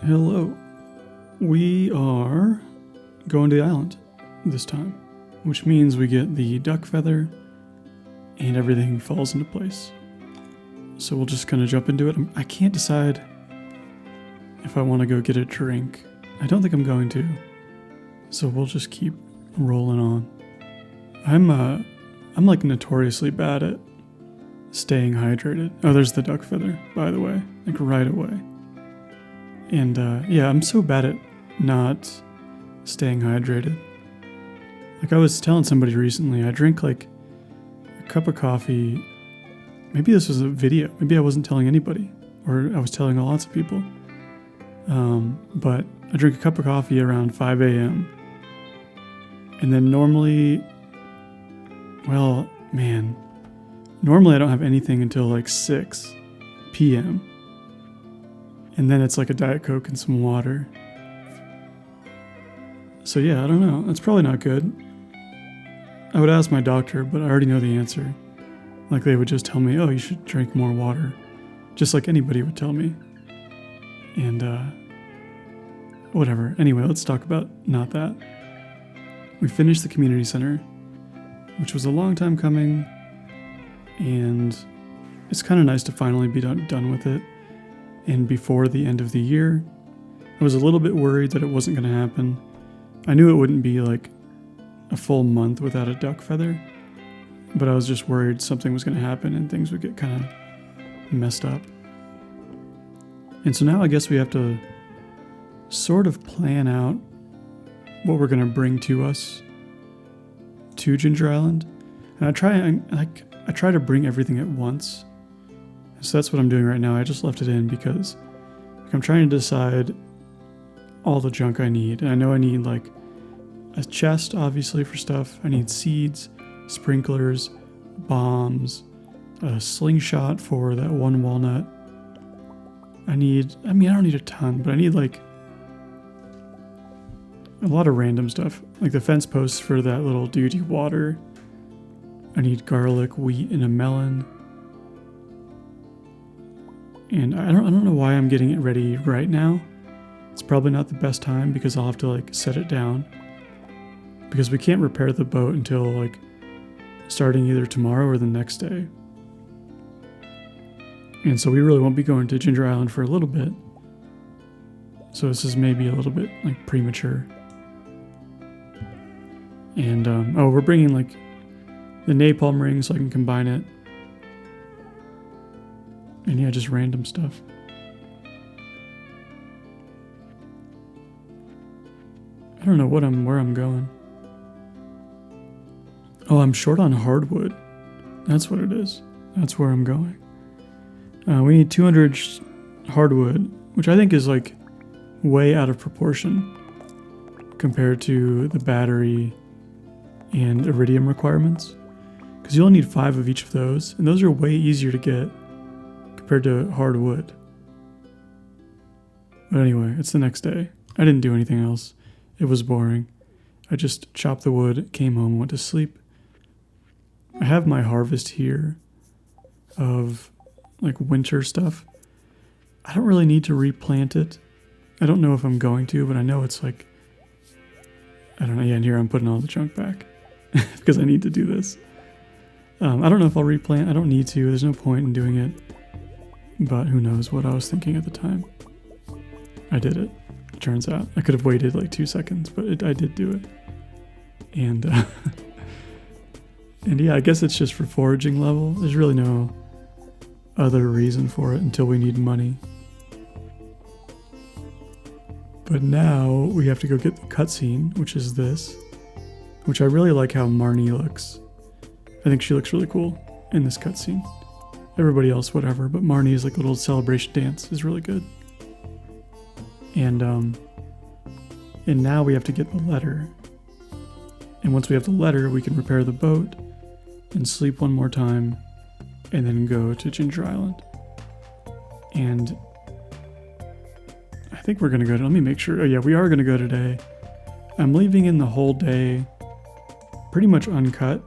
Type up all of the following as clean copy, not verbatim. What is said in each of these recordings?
Hello. We are going to the island this time, which means we get the duck feather and everything falls into place. So we'll just kind of jump into it. I can't decide if I want to go get a drink. I don't think I'm going to. So we'll just keep rolling on. I'm like notoriously bad at staying hydrated. Oh, there's the duck feather, by the way, like right away. And yeah, I'm so bad at not staying hydrated. Like I was telling somebody recently, I drink like a cup of coffee. Maybe this was a video. Maybe I wasn't telling anybody, or I was telling lots of people. But I drink a cup of coffee around 5 a.m. And then normally, normally I don't have anything until like 6 p.m. And then it's like a Diet Coke and some water. So yeah, I don't know. That's probably not good. I would ask my doctor, but I already know the answer. Like they would just tell me, oh, you should drink more water. Just like anybody would tell me. And whatever. Anyway, let's talk about not that. We finished the community center, which was a long time coming. And it's kind of nice to finally be done with it. And before the end of the year, I was a little bit worried that it wasn't going to happen. I knew it wouldn't be like a full month without a duck feather, but I was just worried something was going to happen and things would get kind of messed up. And so now I guess we have to sort of plan out what we're going to bring to us to Ginger Island. And I try to bring everything at once. So that's what I'm doing right now. I just left it in because I'm trying to decide all the junk I need. And I know I need like a chest, obviously, for stuff. I need seeds, sprinklers, bombs, a slingshot for that one walnut. I don't need a ton, but I need like a lot of random stuff. Like the fence posts for that little duty water. I need garlic, wheat, and a melon. And I don't know why I'm getting it ready right now. It's probably not the best time because I'll have to like set it down. Because we can't repair the boat until like starting either tomorrow or the next day. And so we really won't be going to Ginger Island for a little bit. So this is maybe a little bit like premature. And we're bringing like the napalm ring so I can combine it. And yeah, just random stuff. I don't know where I'm going. Oh, I'm short on hardwood. That's what it is. That's where I'm going. We need 200 hardwood, which I think is like way out of proportion compared to the battery and iridium requirements. Because you only need 5 of each of those, and those are way easier to get compared to hardwood. But anyway, it's the next day. I didn't do anything else. It was boring. I just chopped the wood, came home, went to sleep. I have my harvest here of like winter stuff. I don't really need to replant it. I don't know if I'm going to, but I know it's like, I don't know. Yeah, and here I'm putting all the junk back because I need to do this. I don't know if I'll replant. I don't need to. There's no point in doing it. But who knows what I was thinking at the time. I did it. It turns out. I could have waited like 2 seconds, but I did do it. And and yeah, I guess it's just for foraging level. There's really no other reason for it until we need money. But now we have to go get the cutscene, which is this. Which I really like how Marnie looks. I think she looks really cool in this cutscene. Everybody else, whatever, but Marnie's like little celebration dance is really good. And now we have to get the letter. And once we have the letter, we can repair the boat and sleep one more time and then go to Ginger Island. And I think we're gonna go let me make sure. Oh yeah, we are gonna go today. I'm leaving in the whole day pretty much uncut,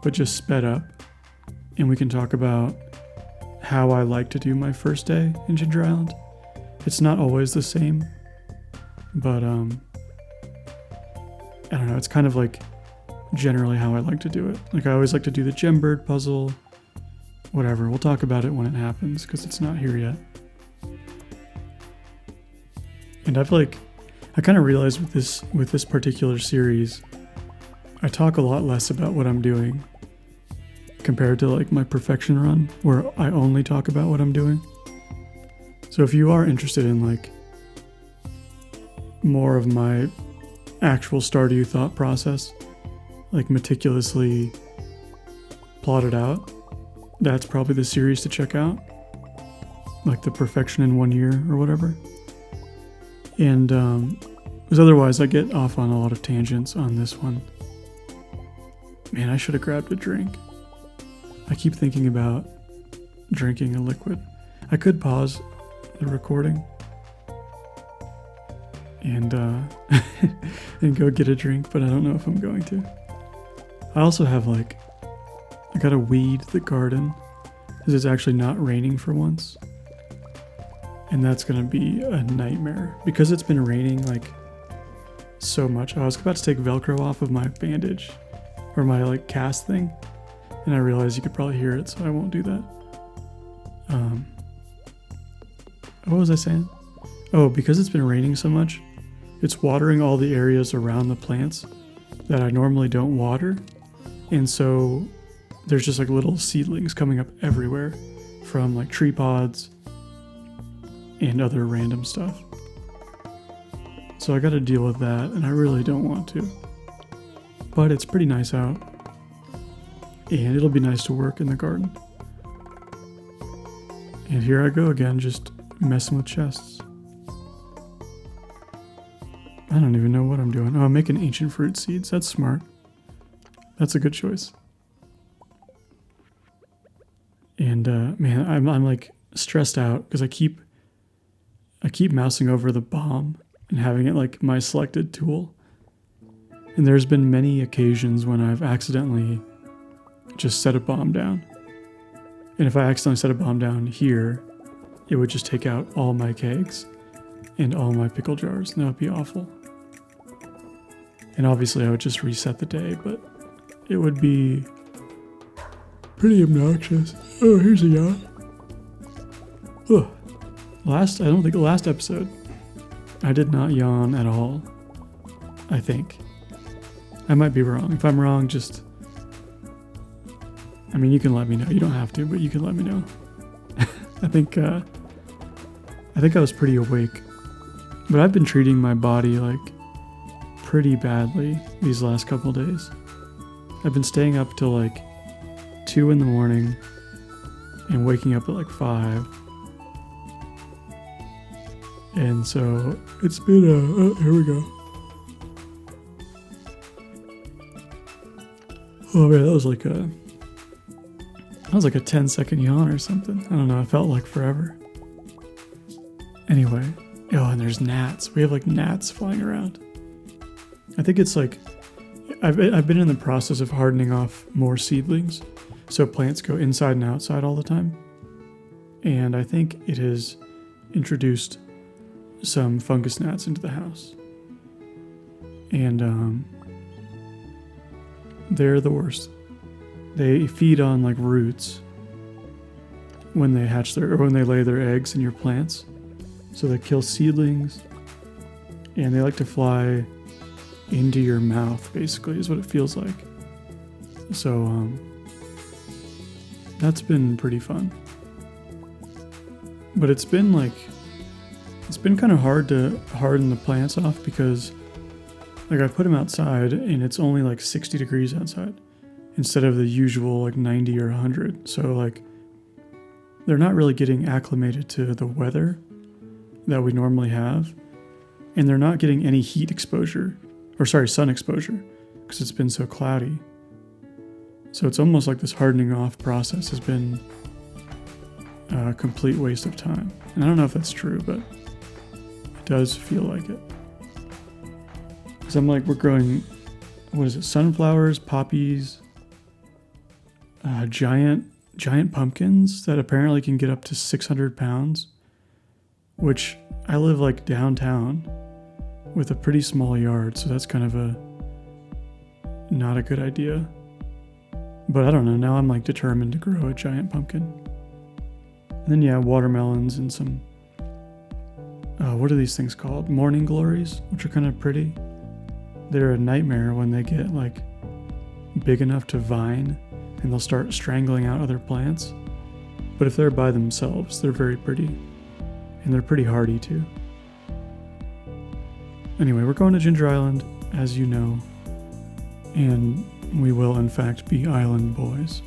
but just sped up. And we can talk about how I like to do my first day in Ginger Island. It's not always the same, but I don't know, it's kind of like generally how I like to do it. Like I always like to do the gem bird puzzle, whatever. We'll talk about it when it happens because it's not here yet. And I kind of realized with this particular series, I talk a lot less about what I'm doing compared to like my perfection run where I only talk about what I'm doing. So if you are interested in like more of my actual Stardew thought process, like meticulously plotted out, that's probably the series to check out. Like the perfection in 1 year or whatever. And because otherwise I get off on a lot of tangents on this one. Man, I should have grabbed a drink. I keep thinking about drinking a liquid. I could pause the recording and and go get a drink, but I don't know if I'm going to. I also have I gotta weed the garden because it's actually not raining for once. And that's gonna be a nightmare because it's been raining like so much. I was about to take Velcro off of my bandage or my like cast thing, and I realized you could probably hear it, so I won't do that. What was I saying? Oh, because it's been raining so much, it's watering all the areas around the plants that I normally don't water, and so there's just like little seedlings coming up everywhere from like tree pods and other random stuff. So I gotta deal with that, and I really don't want to. But it's pretty nice out, and it'll be nice to work in the garden. And here I go again, just messing with chests. I don't even know what I'm doing. Oh, I'm making ancient fruit seeds. That's smart. That's a good choice. And man, I'm like stressed out because I keep mousing over the bomb and having it like my selected tool. And there's been many occasions when I've accidentally just set a bomb down. And if I accidentally set a bomb down here, it would just take out all my kegs and all my pickle jars, and that would be awful. And obviously I would just reset the day, but it would be pretty obnoxious. Oh, here's a yacht. Oh. I don't think the last episode, I did not yawn at all. I think. I might be wrong. If I'm wrong, you can let me know. You don't have to, but you can let me know. I think I was pretty awake. But I've been treating my body like pretty badly these last couple days. I've been staying up till like 2 in the morning and waking up at like 5. And so it's been here we go. Oh man, that was like a 10-second yawn or something. I don't know, it felt like forever. Anyway, and there's gnats. We have like gnats flying around. I think it's like, I've been in the process of hardening off more seedlings so plants go inside and outside all the time. And I think it has introduced some fungus gnats into the house. And they're the worst. They feed on like roots when they when they lay their eggs in your plants. So they kill seedlings, and they like to fly into your mouth, basically, is what it feels like. So that's been pretty fun. But it's been kind of hard to harden the plants off because like I put them outside and it's only like 60 degrees outside instead of the usual like 90 or 100. So like they're not really getting acclimated to the weather that we normally have, and they're not getting any heat exposure, sun exposure, because it's been so cloudy. So it's almost like this hardening off process has been a complete waste of time. And I don't know if that's true, but it does feel like it. Because we're growing, sunflowers, poppies, giant pumpkins that apparently can get up to 600 pounds, which I live like downtown with a pretty small yard, so that's kind of not a good idea. But I don't know, now I'm like determined to grow a giant pumpkin. And then yeah, watermelons and some, what are these things called? Morning glories, which are kind of pretty. They're a nightmare when they get like big enough to vine and they'll start strangling out other plants. But if they're by themselves, they're very pretty. And they're pretty hardy too. Anyway, we're going to Ginger Island, as you know. And we will in fact be island boys.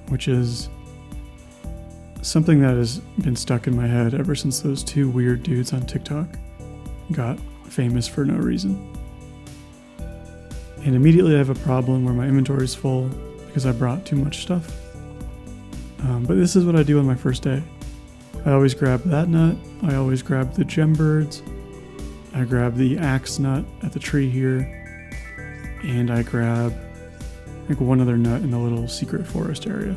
Which is something that has been stuck in my head ever since those two weird dudes on TikTok got famous for no reason. And immediately I have a problem where my inventory is full because I brought too much stuff. But this is what I do on my first day. I always grab that nut, I always grab the gem birds, I grab the axe nut at the tree here, and I grab like one other nut in the little secret forest area.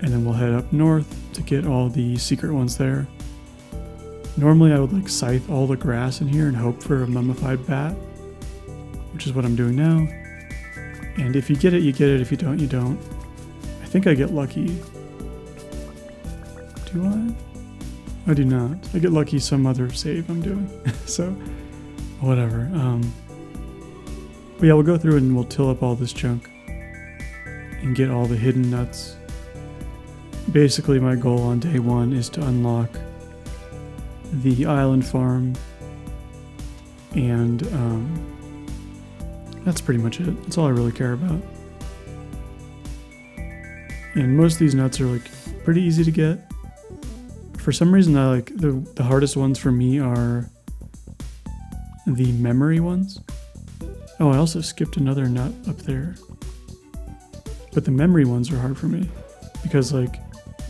And then we'll head up north to get all the secret ones there. Normally I would like scythe all the grass in here and hope for a mummified bat, which is what I'm doing now. And if you get it, you get it. If you don't, you don't. I think I get lucky. Do I? I do not. I get lucky some other save I'm doing. So, whatever. But yeah, we'll go through and we'll till up all this junk and get all the hidden nuts. Basically, my goal on day one is to unlock the island farm, and that's pretty much it. That's all I really care about. And most of these nuts are like pretty easy to get. For some reason, I like the hardest ones for me are the memory ones. Oh, I also skipped another nut up there. But the memory ones are hard for me because like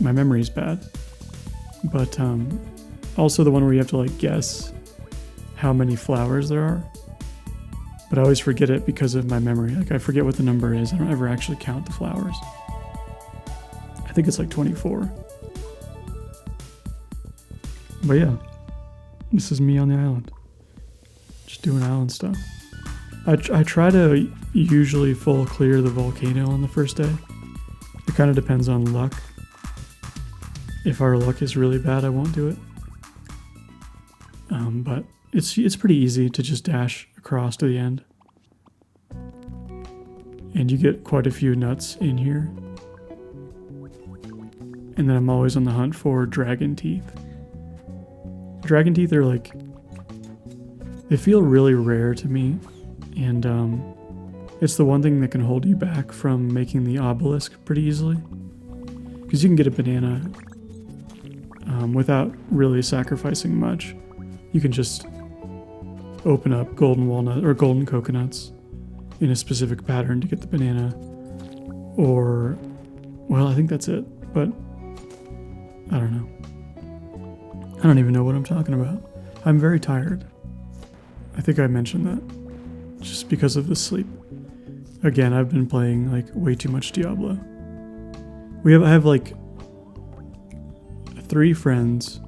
my memory's bad. But also the one where you have to like guess how many flowers there are. But I always forget it because of my memory. Like I forget what the number is. I don't ever actually count the flowers. I think it's like 24. But yeah, this is me on the island. Just doing island stuff. I try to usually full clear the volcano on the first day. It kind of depends on luck. If our luck is really bad, I won't do it. But it's pretty easy to just dash across to the end. And you get quite a few nuts in here. And then I'm always on the hunt for dragon teeth. Dragon teeth are like, they feel really rare to me. And it's the one thing that can hold you back from making the obelisk pretty easily. Because you can get a banana without really sacrificing much. You can just open up golden walnut or golden coconuts in a specific pattern to get the banana. Or, well, I think that's it. But I don't know. I don't even know what I'm talking about. I'm very tired. I think I mentioned that. Just because of the sleep. Again, I've been playing like way too much Diablo. I have like 3 friends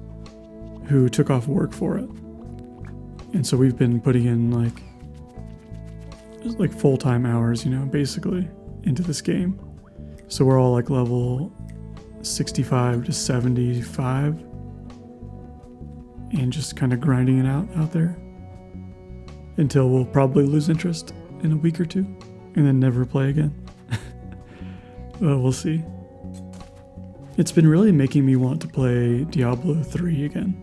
who took off work for it. And so we've been putting in like full-time hours, basically into this game. So we're all like level 65 to 75 and just kind of grinding it out there until we'll probably lose interest in a week or two and then never play again. Well, we'll see. It's been really making me want to play Diablo 3 again.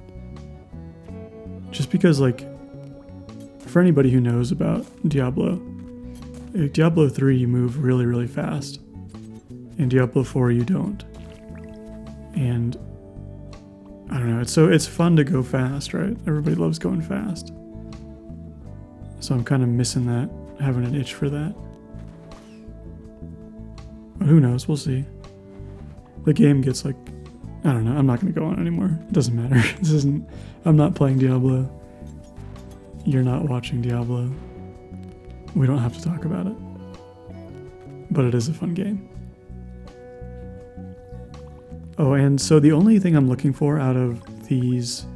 Just because, like, for anybody who knows about Diablo 3 you move really, really fast. In Diablo 4 you don't. And I don't know, it's fun to go fast, right? Everybody loves going fast. So I'm kind of missing that, having an itch for that. But who knows, we'll see. The game gets like, I don't know, I'm not going to go on anymore. It doesn't matter. I'm not playing Diablo. You're not watching Diablo. We don't have to talk about it. But it is a fun game. Oh, and so the only thing I'm looking for out of these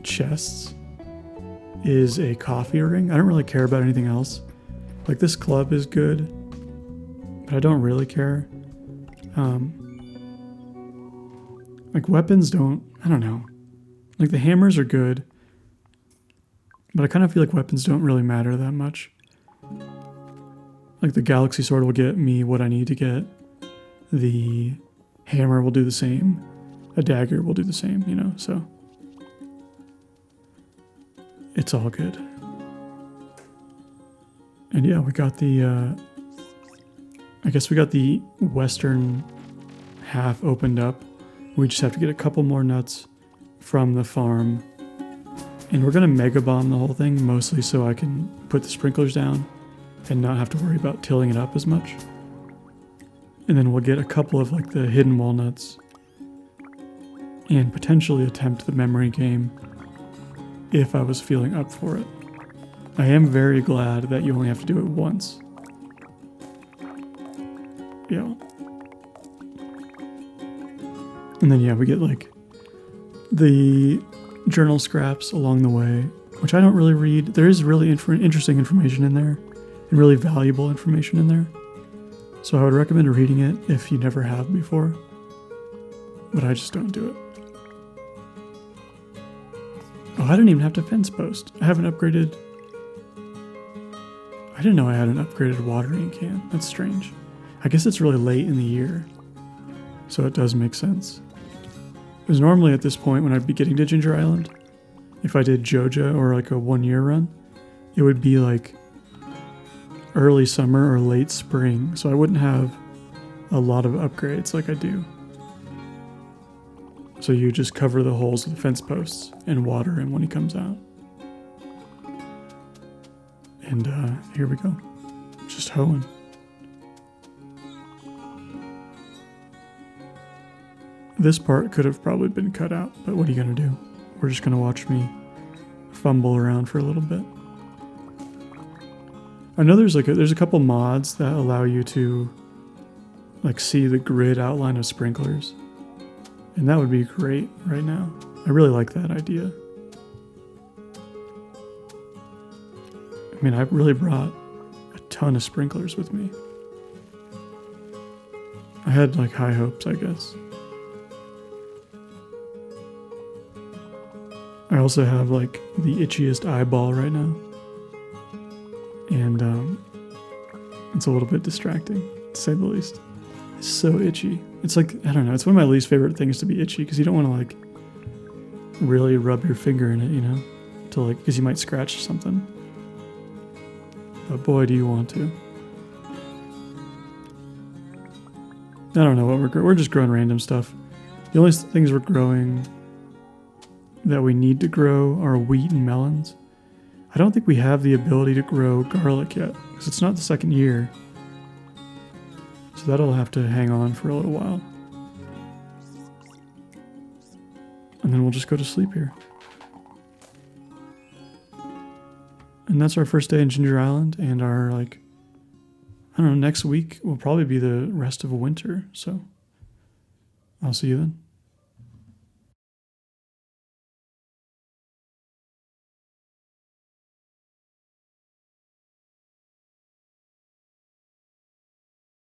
chests is a coffee ring. I don't really care about anything else. Like, this club is good, but I don't really care. Like, weapons don't, I don't know. Like, the hammers are good, but I kind of feel like weapons don't really matter that much. Like, the galaxy sword will get me what I need to get. The hammer will do the same. A dagger will do the same, you know, so it's all good. And yeah, we got the, I guess we got the western half opened up. We just have to get a couple more nuts from the farm. And we're gonna mega bomb the whole thing, mostly so I can put the sprinklers down and not have to worry about tilling it up as much. And then we'll get a couple of like the hidden walnuts and potentially attempt the memory game if I was feeling up for it. I am very glad that you only have to do it once. Yeah. And then yeah, we get like the journal scraps along the way, which I don't really read. There is really interesting information in there and really valuable information in there. So I would recommend reading it if you never have before, but I just don't do it. Oh, I didn't even have to fence post. I haven't upgraded. I didn't know I had an upgraded watering can. That's strange. I guess it's really late in the year, so it does make sense. Because normally at this point when I'd be getting to Ginger Island, if I did Joja or like a 1 year run, it would be like early summer or late spring, so I wouldn't have a lot of upgrades like I do. So you just cover the holes with the fence posts and water him when he comes out. And here we go. Just hoeing. This part could have probably been cut out, but what are you gonna do? We're just gonna watch me fumble around for a little bit. I know there's a couple mods that allow you to like see the grid outline of sprinklers. And that would be great right now. I really like that idea. I mean, I really brought a ton of sprinklers with me. I had like high hopes, I guess. I also have like the itchiest eyeball right now. And it's a little bit distracting, to say the least. It's so itchy. It's like, I don't know, it's one of my least favorite things to be itchy, because you don't want to like really rub your finger in it, you know, to like, because you might scratch something. But boy, do you want to. I don't know what we're just growing random stuff. The only things we're growing that we need to grow are wheat and melons. I don't think we have the ability to grow garlic yet, because it's not the second year. So that'll have to hang on for a little while. And then we'll just go to sleep here. And that's our first day in Ginger Island, and our, like, I don't know, next week will probably be the rest of winter, so I'll see you then.